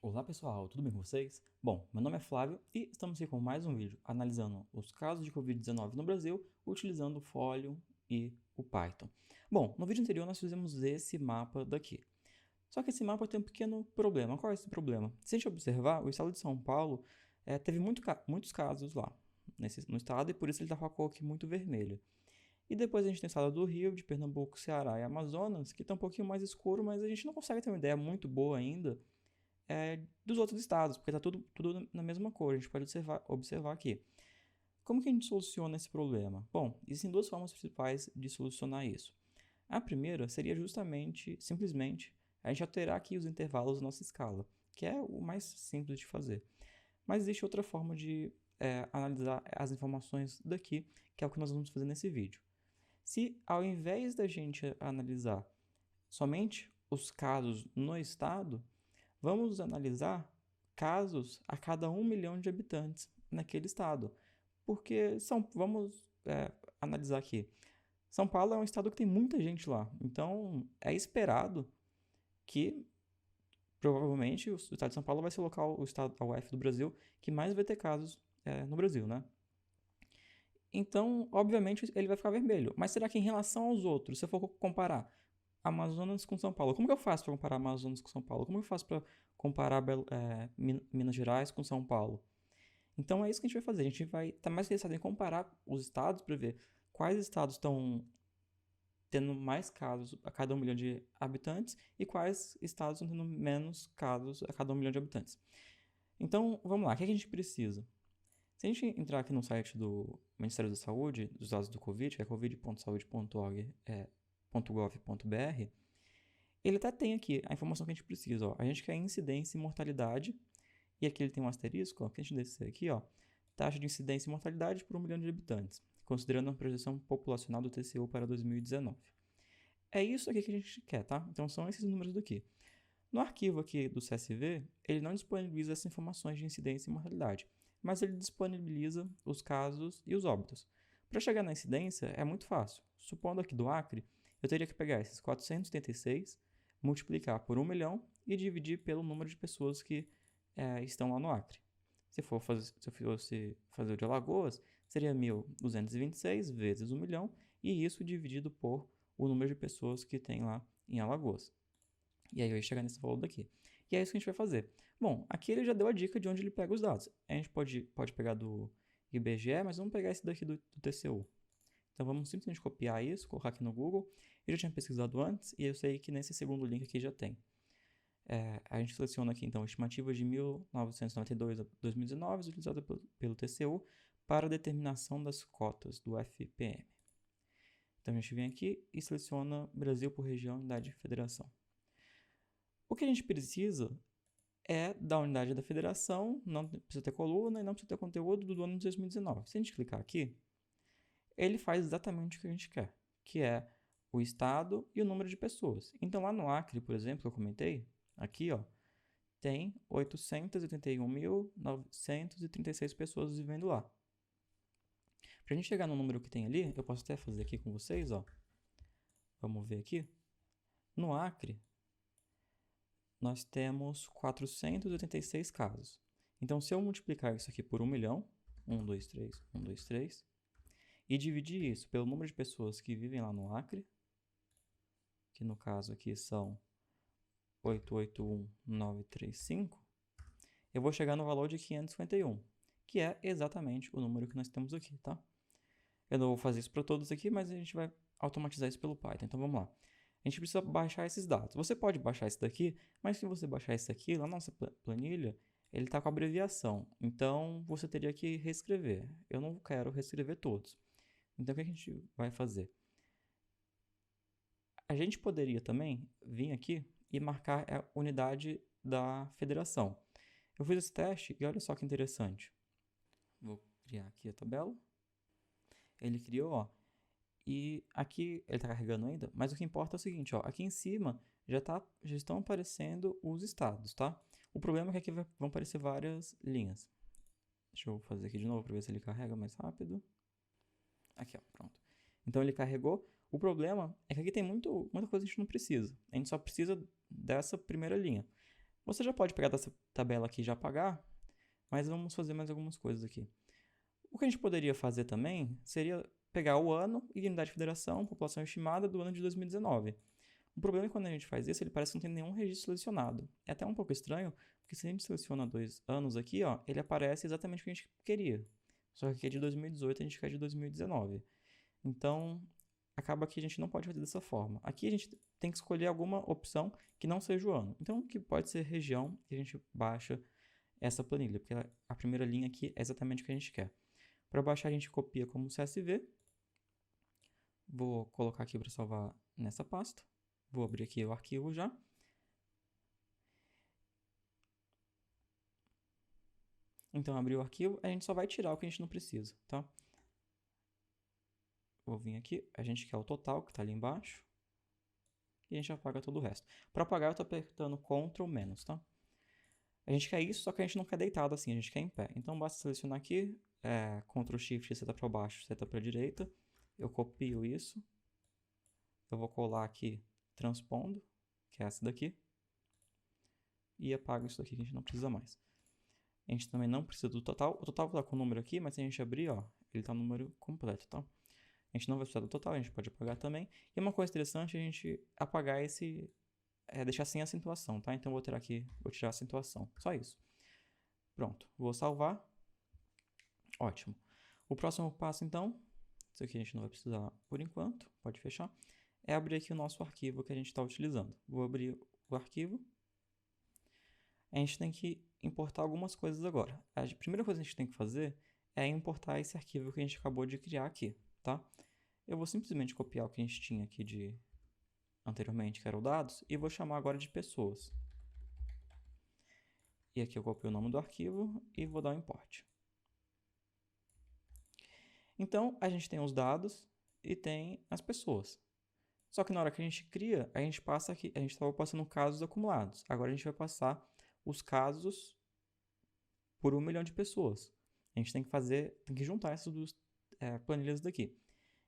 Olá pessoal, tudo bem com vocês? Bom, meu nome é Flávio e estamos aqui com mais um vídeo analisando os casos de Covid-19 no Brasil utilizando o Folio e o Python. Bom, no vídeo anterior nós fizemos esse mapa daqui. Só que esse mapa tem um pequeno problema. Qual é esse problema? Se a gente observar, o estado de São Paulo teve muitos casos lá no estado e por isso ele está com a cor aqui muito vermelha. E depois a gente tem o estado do Rio, de Pernambuco, Ceará e Amazonas, que está um pouquinho mais escuro, mas a gente não consegue ter uma ideia muito boa ainda dos outros estados, porque está tudo na mesma cor, a gente pode observar aqui. Como que a gente soluciona esse problema? Bom, existem duas formas principais de solucionar isso. A primeira seria simplesmente, a gente alterar aqui os intervalos da nossa escala, que é o mais simples de fazer. Mas existe outra forma de analisar as informações daqui, que é o que nós vamos fazer nesse vídeo. Se ao invés da gente analisar somente os casos no estado, vamos analisar casos a cada 1 milhão de habitantes naquele estado. Porque vamos analisar aqui. São Paulo é um estado que tem muita gente lá. Então, é esperado que, provavelmente, o estado de São Paulo vai ser o estado, a UF do Brasil, que mais vai ter casos no Brasil, né? Então, obviamente, ele vai ficar vermelho. Mas será que em relação aos outros, se eu for comparar Amazonas com São Paulo, como que eu faço para comparar Amazonas com São Paulo? Como eu faço para comparar Minas Gerais com São Paulo? Então é isso que a gente vai fazer. A gente vai estar mais interessado em comparar os estados para ver quais estados estão tendo mais casos a cada 1 milhão de habitantes e quais estados estão tendo menos casos a cada 1 milhão de habitantes. Então, vamos lá. O que a gente precisa? Se a gente entrar aqui no site do Ministério da Saúde, dos dados do Covid, que é covid.saude.gov.br, ele até tem aqui a informação que a gente precisa. Ó. A gente quer incidência e mortalidade, e aqui ele tem um asterisco, ó, que a gente descer aqui, ó, taxa de incidência e mortalidade por 1 milhão de habitantes, considerando a projeção populacional do TCU para 2019. É isso aqui que a gente quer, tá? Então são esses números daqui. No arquivo aqui do CSV, ele não disponibiliza essas informações de incidência e mortalidade, mas ele disponibiliza os casos e os óbitos. Para chegar na incidência é muito fácil. Supondo aqui do Acre, eu teria que pegar esses 486, multiplicar por 1 milhão e dividir pelo número de pessoas que estão lá no Acre. Se eu fosse fazer o de Alagoas, seria 1.226 vezes 1 milhão e isso dividido por o número de pessoas que tem lá em Alagoas. E aí eu ia chegar nesse valor daqui. E é isso que a gente vai fazer. Bom, aqui ele já deu a dica de onde ele pega os dados. A gente pode pegar do IBGE, mas vamos pegar esse daqui do TCU. Então vamos simplesmente copiar isso, colocar aqui no Google. Eu já tinha pesquisado antes e eu sei que nesse segundo link aqui já tem. A gente seleciona aqui então estimativas de 1992 a 2019 utilizada pelo TCU para a determinação das cotas do FPM. Então a gente vem aqui e seleciona Brasil por região, unidade de federação. O que a gente precisa é da unidade da federação, não precisa ter coluna e não precisa ter conteúdo do ano de 2019. Se a gente clicar aqui, ele faz exatamente o que a gente quer, que é o estado e o número de pessoas. Então lá no Acre, por exemplo, que eu comentei, aqui ó, tem 881.936 pessoas vivendo lá. Para a gente chegar no número que tem ali, eu posso até fazer aqui com vocês, ó. Vamos ver aqui. No Acre, nós temos 486 casos. Então, se eu multiplicar isso aqui por 1 milhão, 1, 2, 3, 1, 2, 3, e dividir isso pelo número de pessoas que vivem lá no Acre, que no caso aqui são 881.935, eu vou chegar no valor de 551, que é exatamente o número que nós temos aqui, tá? Eu não vou fazer isso para todos aqui, mas a gente vai automatizar isso pelo Python. Então, vamos lá. A gente precisa baixar esses dados. Você pode baixar esse daqui, mas se você baixar esse aqui, lá na nossa planilha, ele está com abreviação. Então, você teria que reescrever. Eu não quero reescrever todos. Então, o que a gente vai fazer? A gente poderia também vir aqui e marcar a unidade da federação. Eu fiz esse teste e olha só que interessante. Vou criar aqui a tabela. Ele criou, ó. E aqui ele está carregando ainda, mas o que importa é o seguinte, ó, aqui em cima já estão aparecendo os estados, tá? O problema é que aqui vão aparecer várias linhas. Deixa eu fazer aqui de novo para ver se ele carrega mais rápido. Aqui, ó, pronto. Então ele carregou. O problema é que aqui tem muita coisa que a gente não precisa. A gente só precisa dessa primeira linha. Você já pode pegar dessa tabela aqui e já apagar, mas vamos fazer mais algumas coisas aqui. O que a gente poderia fazer também seria pegar o ano e unidade de federação, população estimada do ano de 2019. O problema é que quando a gente faz isso, ele parece que não tem nenhum registro selecionado. É até um pouco estranho, porque se a gente seleciona 2 anos aqui, ó, ele aparece exatamente o que a gente queria. Só que aqui é de 2018, a gente quer de 2019. Então, acaba que a gente não pode fazer dessa forma. Aqui a gente tem que escolher alguma opção que não seja o ano. Então, que pode ser região, e a gente baixa essa planilha, porque a primeira linha aqui é exatamente o que a gente quer. Para baixar, a gente copia como CSV. Vou colocar aqui para salvar nessa pasta. Vou abrir aqui o arquivo já. Então, abrir o arquivo, a gente só vai tirar o que a gente não precisa, tá? Vou vir aqui, a gente quer o total, que está ali embaixo. E a gente apaga todo o resto. Para apagar, eu estou apertando Ctrl-, tá? A gente quer isso, só que a gente não quer deitado assim, a gente quer em pé. Então, basta selecionar aqui, Ctrl-Shift, seta para baixo, seta para direita. Eu copio isso. Eu vou colar aqui, transpondo, que é essa daqui. E apago isso daqui que a gente não precisa mais. A gente também não precisa do total. O total está com o número aqui, mas se a gente abrir, ó, ele está no número completo, tá? A gente não vai precisar do total, a gente pode apagar também. E uma coisa interessante é a gente apagar esse... deixar sem acentuação, tá? Então eu vou tirar aqui, vou tirar a acentuação. Só isso. Pronto, vou salvar. Ótimo. O próximo passo, então, isso aqui a gente não vai precisar por enquanto, pode fechar, é abrir aqui o nosso arquivo que a gente está utilizando. Vou abrir o arquivo. A gente tem que importar algumas coisas agora. A primeira coisa que a gente tem que fazer é importar esse arquivo que a gente acabou de criar aqui, tá? Eu vou simplesmente copiar o que a gente tinha aqui de anteriormente, que era o dados, e vou chamar agora de pessoas. E aqui eu copio o nome do arquivo e vou dar um import. Então, a gente tem os dados e tem as pessoas. Só que na hora que a gente cria, a gente passa aqui, a gente estava passando casos acumulados. Agora a gente vai passar os casos por 1 milhão de pessoas. A gente tem que juntar essas duas planilhas daqui.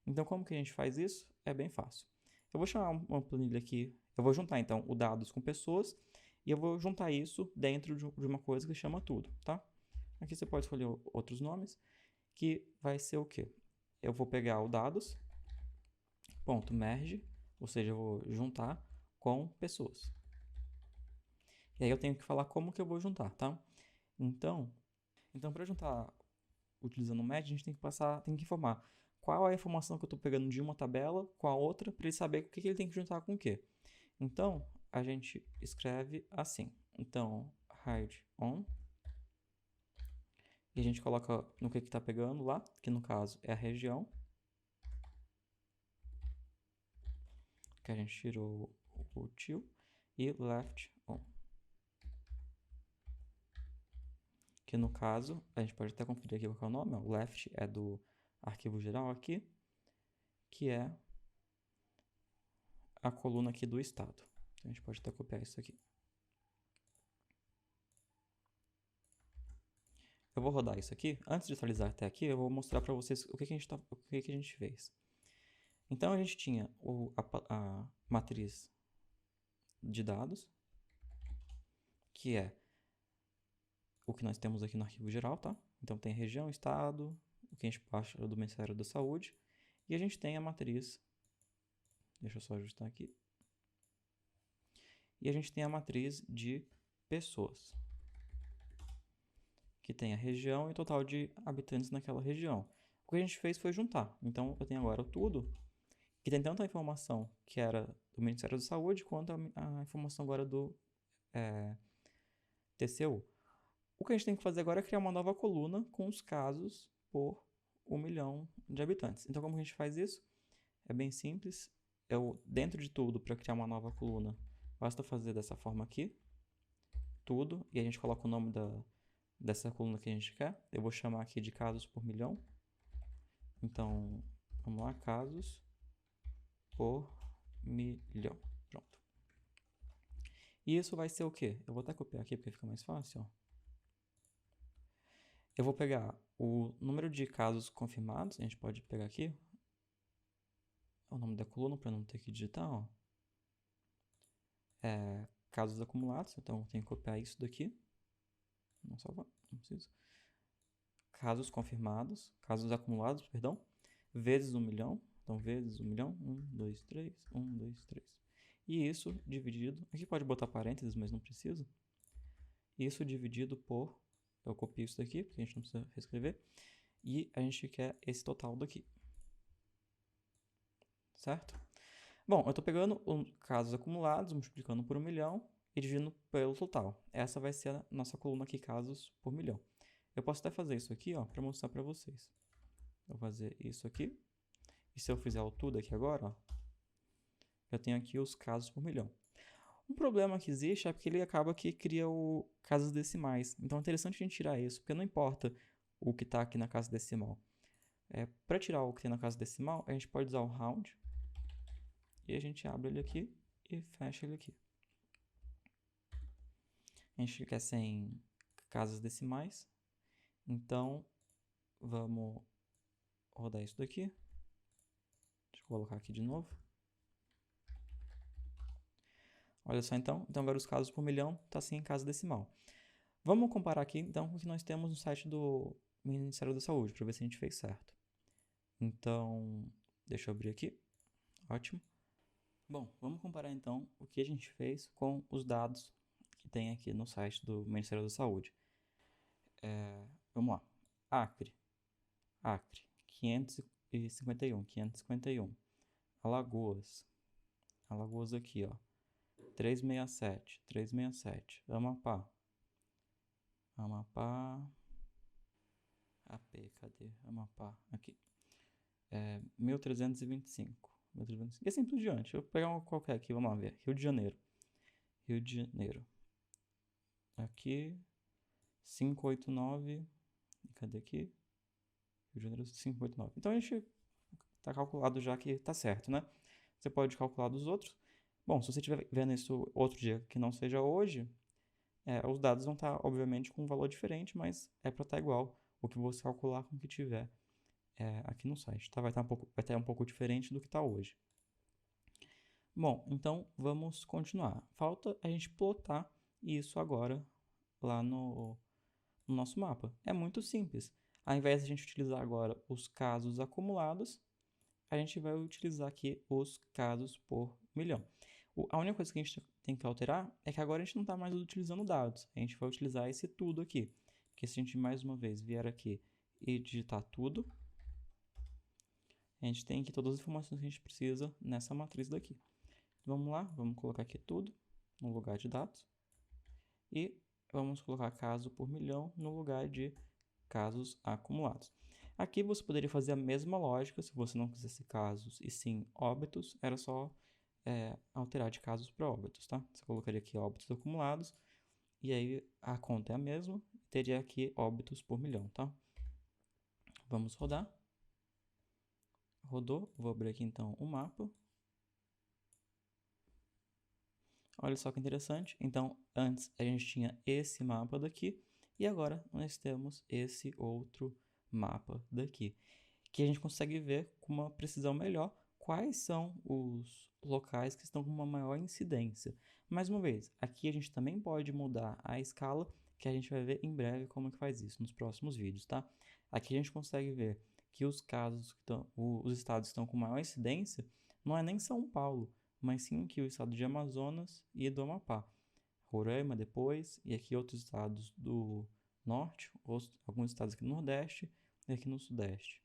Então, como que a gente faz isso? É bem fácil. Eu vou chamar uma planilha aqui, eu vou juntar então o dados com pessoas e eu vou juntar isso dentro de uma coisa que chama tudo, tá? Aqui você pode escolher outros nomes, que vai ser o quê? Eu vou pegar o dados, ponto merge, ou seja, eu vou juntar com pessoas. E aí eu tenho que falar como que eu vou juntar, tá? Então para juntar utilizando o merge, a gente tem que informar qual é a informação que eu estou pegando de uma tabela com a outra, para ele saber o que ele tem que juntar com o quê. Então, a gente escreve assim. Então, hide on. E a gente coloca no que está pegando lá, que no caso é a região. Que a gente tirou o til. E left on. Que no caso, a gente pode até conferir aqui qual é o nome. O left é do arquivo geral aqui, que é a coluna aqui do estado. Então, a gente pode até copiar isso aqui. Eu vou rodar isso aqui. Antes de atualizar até aqui, eu vou mostrar para vocês o que a gente fez. Então, a gente tinha a matriz de dados, que é o que nós temos aqui no arquivo geral, tá? Então, tem região, estado, o que a gente baixa do Ministério da Saúde, e a gente tem a matriz, deixa eu só ajustar aqui, e a gente tem a matriz de pessoas, que tem a região e o total de habitantes naquela região. O que a gente fez foi juntar. Então, eu tenho agora tudo, que tem tanto a informação que era do Ministério da Saúde, quanto a informação agora do TCU. O que a gente tem que fazer agora é criar uma nova coluna com os casos por 1 milhão de habitantes. Então, como a gente faz isso? É bem simples. Dentro de tudo, para criar uma nova coluna, basta fazer dessa forma aqui, tudo, e a gente coloca o nome dessa coluna que a gente quer. Eu vou chamar aqui de casos por milhão. Então, vamos lá, casos por milhão. Pronto. E isso vai ser o quê? Eu vou até copiar aqui porque fica mais fácil. Ó. Eu vou pegar o número de casos confirmados. A gente pode pegar aqui o nome da coluna para não ter que digitar. Ó. casos acumulados, então eu tenho que copiar isso daqui. Não salvar, não preciso. Casos confirmados, casos acumulados, perdão, vezes 1 milhão. Então, vezes 1 milhão, 1, 2, 3, 1, 2, 3. E isso dividido, aqui pode botar parênteses, mas não precisa. Isso dividido por, eu copio isso daqui, porque a gente não precisa reescrever. E a gente quer esse total daqui. Certo? Bom, eu estou pegando os casos acumulados, multiplicando por 1 milhão e dividindo pelo total. Essa vai ser a nossa coluna aqui, casos por milhão. Eu posso até fazer isso aqui, para mostrar para vocês. Eu vou fazer isso aqui. E se eu fizer o tudo aqui agora, eu tenho aqui os casos por milhão. Um problema que existe é porque ele acaba que cria o casos decimais. Então é interessante a gente tirar isso, porque não importa o que está aqui na casa decimal. Para tirar o que tem na casa decimal, a gente pode usar o round. E a gente abre ele aqui e fecha ele aqui. A gente quer sem casas decimais. Então, vamos rodar isso daqui. Deixa eu colocar aqui de novo. Olha só então. Então, agora os casos por milhão está sem casa decimal. Vamos comparar aqui então com o que nós temos no site do Ministério da Saúde, para ver se a gente fez certo. Então, deixa eu abrir aqui. Ótimo. Bom, vamos comparar então o que a gente fez com os dados que tem aqui no site do Ministério da Saúde. Vamos lá. Acre, 551. Alagoas aqui, ó, 367. Amapá, AP, cadê? Amapá, aqui. 1325. E assim por diante. Eu vou pegar um qualquer aqui, vamos lá ver. Rio de Janeiro. Aqui, 589. Cadê aqui? Rio de Janeiro, 589. Então a gente tá calculado já que tá certo, né? Você pode calcular dos outros. Bom, se você estiver vendo isso outro dia que não seja hoje, os dados vão estar, obviamente, com um valor diferente, mas é para estar igual o que você calcular com o que tiver aqui no site, tá? Vai estar um pouco diferente do que está hoje. Bom, então vamos continuar. Falta a gente plotar isso agora lá no nosso mapa. É muito simples. Ao invés de a gente utilizar agora os casos acumulados, a gente vai utilizar aqui os casos por milhão. A única coisa que a gente tem que alterar é que agora a gente não está mais utilizando dados. A gente vai utilizar esse tudo aqui. Porque se a gente mais uma vez vier aqui e digitar tudo, a gente tem aqui todas as informações que a gente precisa nessa matriz daqui. Vamos lá, vamos colocar aqui tudo no lugar de dados. E vamos colocar caso por milhão no lugar de casos acumulados. Aqui você poderia fazer a mesma lógica, se você não quisesse casos e sim óbitos, era só alterar de casos para óbitos, tá? Você colocaria aqui óbitos acumulados, e aí a conta é a mesma, teria aqui óbitos por milhão, tá? Vamos rodar. Rodou, vou abrir aqui então o mapa. Olha só que interessante, então antes a gente tinha esse mapa daqui, e agora nós temos esse outro mapa daqui, que a gente consegue ver com uma precisão melhor quais são os locais que estão com uma maior incidência. Mais uma vez, aqui a gente também pode mudar a escala, que a gente vai ver em breve como que faz isso nos próximos vídeos, tá? Aqui a gente consegue ver que os casos, os estados que estão com maior incidência, não é nem São Paulo, mas sim aqui o estado de Amazonas e do Amapá. Roraima depois, e aqui outros estados do norte, alguns estados aqui no nordeste e aqui no sudeste.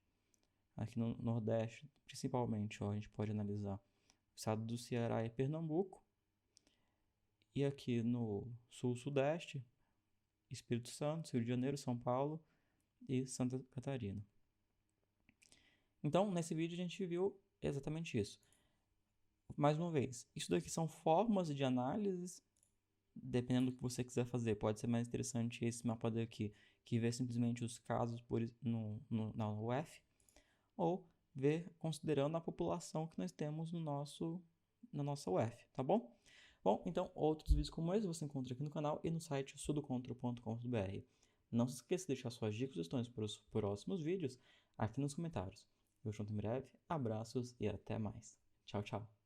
Aqui no nordeste, principalmente, a gente pode analisar o estado do Ceará e Pernambuco. E aqui no sul-sudeste, Espírito Santo, Rio de Janeiro, São Paulo e Santa Catarina. Então, nesse vídeo a gente viu exatamente isso. Mais uma vez, isso daqui são formas de análise, dependendo do que você quiser fazer. Pode ser mais interessante esse mapa daqui, que vê simplesmente os casos na UF, ou ver considerando a população que nós temos na nossa UF, tá bom? Bom, então outros vídeos como esse você encontra aqui no canal e no site sudocontra.com.br. Não se esqueça de deixar suas dicas e sugestões para os próximos vídeos aqui nos comentários. Eu junto em breve, abraços e até mais. Tchau, tchau.